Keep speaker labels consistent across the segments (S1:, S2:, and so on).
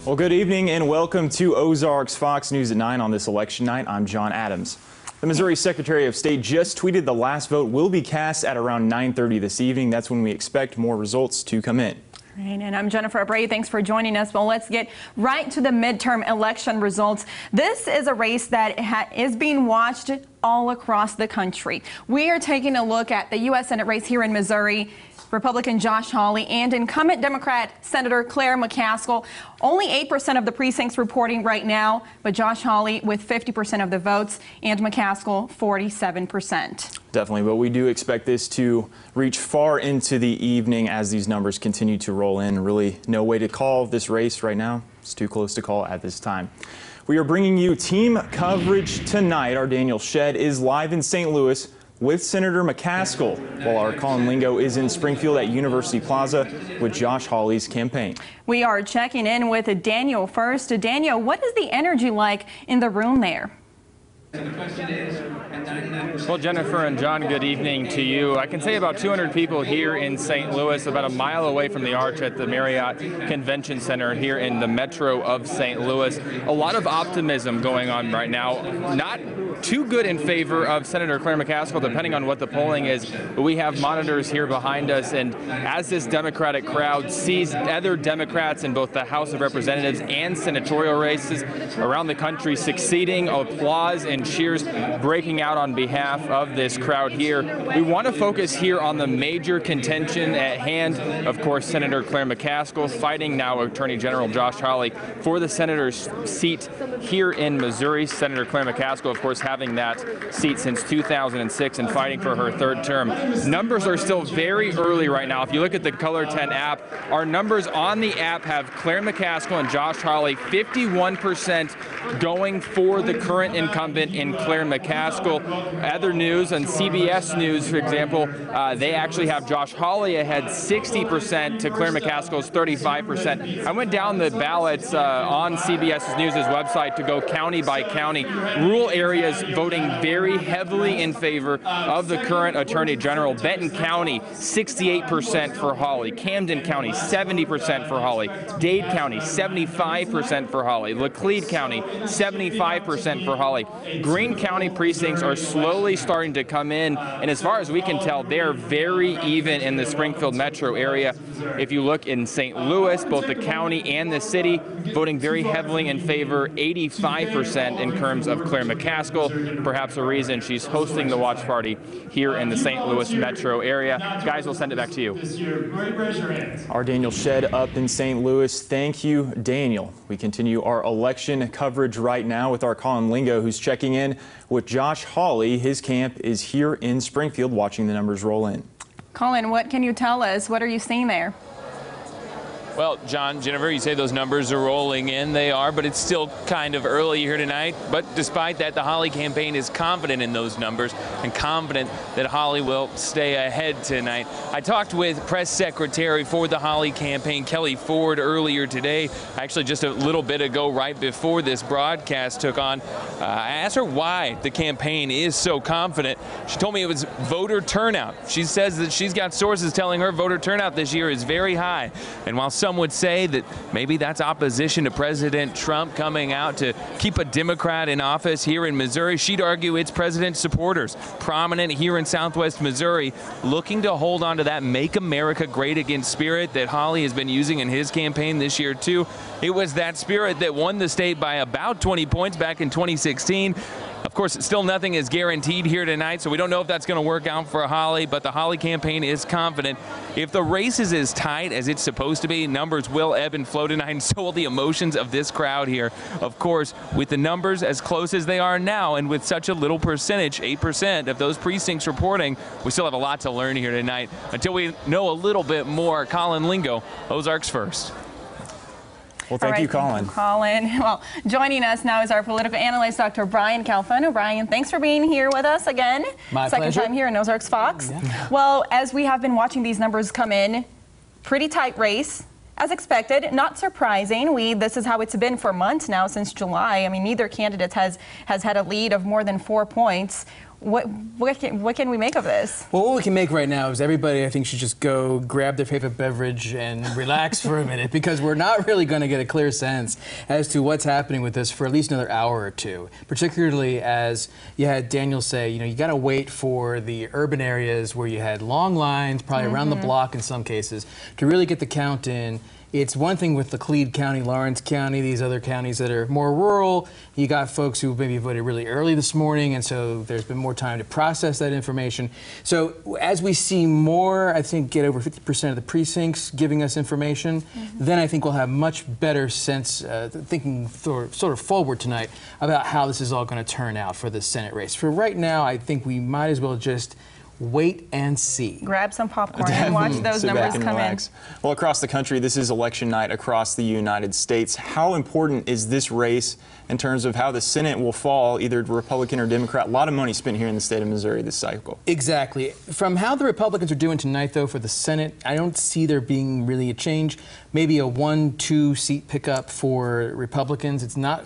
S1: Well, good evening and welcome to Ozarks Fox News at 9 on this election night. I'm John Adams. The Missouri Secretary of State just tweeted the last vote will be cast at around 9:30 this evening. That's when we expect more results to come in.
S2: Right, and I'm Jennifer Bray. Thanks for joining us. Well, let's get right to the midterm election results. This is a race that is being watched all across the country. We are taking a look at the U.S. Senate race here in Missouri. Republican Josh Hawley and incumbent Democrat Senator Claire McCaskill. Only 8% of the precincts reporting right now, but Josh Hawley with 50% of the votes and McCaskill 47%.
S1: Definitely, but we do expect this to reach far into the evening as these numbers continue to roll in. Really no way to call this race right now. It's too close to call at this time. We are bringing you team coverage tonight. Our Daniel Shedd is live in St. Louis with Senator McCaskill, while our Colin Lingo is in Springfield at University Plaza with Josh Hawley's campaign.
S2: We are checking in with Daniel first. Daniel, what is the energy like in the room there?
S3: Well, Jennifer and John, good evening to you. I can say about 200 people here in St. Louis, about a mile away from the Arch at the Marriott Convention Center here in the metro of St. Louis. A lot of optimism going on right now. Not too good in favor of Senator Claire McCaskill, depending on what the polling is. But we have monitors here behind us, and as this Democratic crowd sees other Democrats in both the House of Representatives and senatorial races around the country succeeding, applause and cheers breaking out on behalf of this crowd here. We want to focus here on the major contention at hand. Of course, Senator Claire McCaskill fighting now Attorney General Josh Hawley for the senator's seat here in Missouri. Senator Claire McCaskill, of course, having that seat since 2006 and fighting for her third term. Numbers are still very early right now. If you look at the Color 10 app, our numbers on the app have Claire McCaskill and Josh Hawley 51% going for the current incumbent in Claire McCaskill. Other news on CBS News, for example, they actually have Josh Hawley ahead 60% to Claire McCaskill's 35%. I went down the ballots on CBS News' website to go county by county. Rural areas voting very heavily in favor of the current Attorney General. Benton County, 68% for Hawley. Camden County, 70% for Hawley. Dade County, 75% for Hawley. Laclede County, 75% for Hawley. Greene County precincts are slowly starting to come in, and as far as we can tell, they're very even in the Springfield metro area. If you look in St. Louis, both the county and the city voting very heavily in favor, 85% in terms of Claire McCaskill. Perhaps a reason she's hosting the watch party here in the St. Louis metro area. Guys, we'll send it back to you.
S1: Our Daniel Shedd up in St. Louis. Thank you, Daniel. We continue our election coverage right now with our Colin Lingo, who's checking in with Josh Hawley. His camp is here in Springfield watching the numbers roll in.
S2: Colin, what can you tell us? What are you seeing there?
S4: Well, John, Jennifer, you say those numbers are rolling in. They are, but it's still kind of early here tonight. But despite that, the Hawley campaign is confident in those numbers and confident that Hawley will stay ahead tonight. I talked with press secretary for the Hawley campaign, Kelly Ford, earlier today, actually just a little bit ago, right before this broadcast took on. I asked her why the campaign is so confident. She told me it was voter turnout. She says that she's got sources telling her voter turnout this year is very high. And while some would say that maybe that's opposition to President Trump coming out to keep a Democrat in office here in Missouri, she'd argue it's President supporters, prominent here in Southwest Missouri, looking to hold on to that Make America Great Again spirit that Hawley has been using in his campaign this year, too. It was that spirit that won the state by about 20 points back in 2016. Of course, still nothing is guaranteed here tonight, so we don't know if that's going to work out for Hawley, but the Hawley campaign is confident. If the race is as tight as it's supposed to be, numbers will ebb and flow tonight, and so will the emotions of this crowd here. Of course, with the numbers as close as they are now and with such a little percentage, 8% of those precincts reporting, we still have a lot to learn here tonight. Until we know a little bit more, Colin Lingo, Ozarks First.
S1: Well, thank you, Colin.
S2: Colin. Well, joining us now is our political analyst, Dr. Brian Calfano. Brian, thanks for being here with us again.
S5: My
S2: Second
S5: pleasure.
S2: time here in Ozarks Fox.
S5: Yeah.
S2: Well, as we have been watching these numbers come in, pretty tight race. As expected, not surprising. This is how it's been for months now, since July. I mean, neither candidate has had a lead of more than 4 points. What can we make of this?
S5: Well, what we can make right now is everybody, I think, should just go grab their favorite beverage and relax for a minute, because we're not really going to get a clear sense as to what's happening with this for at least another hour or two, particularly as you had Daniel say, you got to wait for the urban areas where you had long lines, probably around the block in some cases, to really get the count in. It's one thing with Laclede County, Lawrence County, these other counties that are more rural. You got folks who maybe voted really early this morning, and so there's been more time to process that information. So as we see more, I think, get over 50% of the precincts giving us information, then I think we'll have much better sense, thinking sort of forward tonight, about how this is all going to turn out for the Senate race. For right now, I think we might as well just wait and see.
S2: Grab some popcorn and watch those numbers come in.
S1: Well, across the country, this is election night across the United States. How important is this race in terms of how the Senate will fall, either Republican or Democrat? A lot of money spent here in the state of Missouri this cycle.
S5: Exactly. From how the Republicans are doing tonight, though, for the Senate, I don't see there being really a change. Maybe a 1-2 seat pickup for Republicans. It's not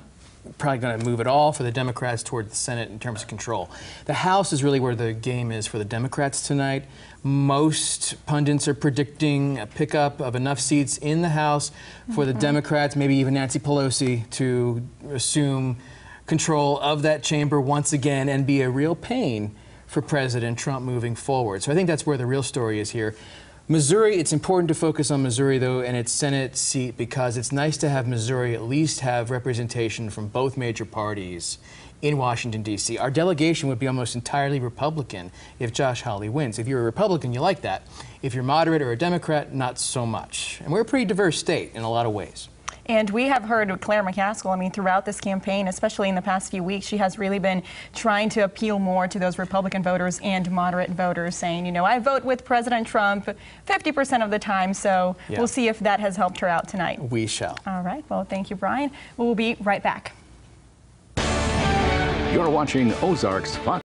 S5: probably going to move at all for the Democrats toward the Senate in terms of control. The House is really where the game is for the Democrats tonight. Most pundits are predicting a pickup of enough seats in the House for the Democrats, maybe even Nancy Pelosi, to assume control of that chamber once again and be a real pain for President Trump moving forward. So I think that's where the real story is here. Missouri, it's important to focus on Missouri, though, and its Senate seat, because it's nice to have Missouri at least have representation from both major parties in Washington, D.C. Our delegation would be almost entirely Republican if Josh Hawley wins. If you're a Republican, you like that. If you're moderate or a Democrat, not so much. And we're a pretty diverse state in a lot of ways.
S2: And we have heard Claire McCaskill, throughout this campaign, especially in the past few weeks, she has really been trying to appeal more to those Republican voters and moderate voters, saying, I vote with President Trump 50% of the time, so we'll see if that has helped her out tonight.
S5: We shall.
S2: All right. Well, thank you, Brian. We'll be right back.
S6: You're watching Ozarks Fox.